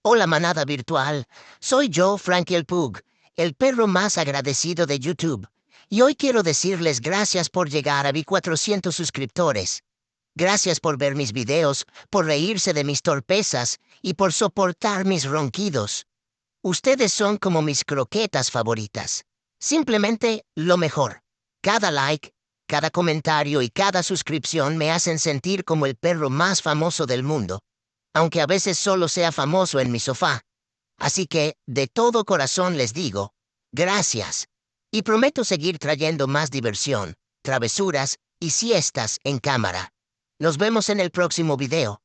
Hola manada virtual, soy yo, Frankie el Pug, el perro más agradecido de YouTube. Y hoy quiero decirles gracias por llegar a mis 400 suscriptores. Gracias por ver mis videos, por reírse de mis torpezas y por soportar mis ronquidos. Ustedes son como mis croquetas favoritas. Simplemente lo mejor. Cada like, cada comentario y cada suscripción me hacen sentir como el perro más famoso del mundo, aunque a veces solo sea famoso en mi sofá. Así que, de todo corazón les digo, gracias. Y prometo seguir trayendo más diversión, travesuras y siestas en cámara. Nos vemos en el próximo video.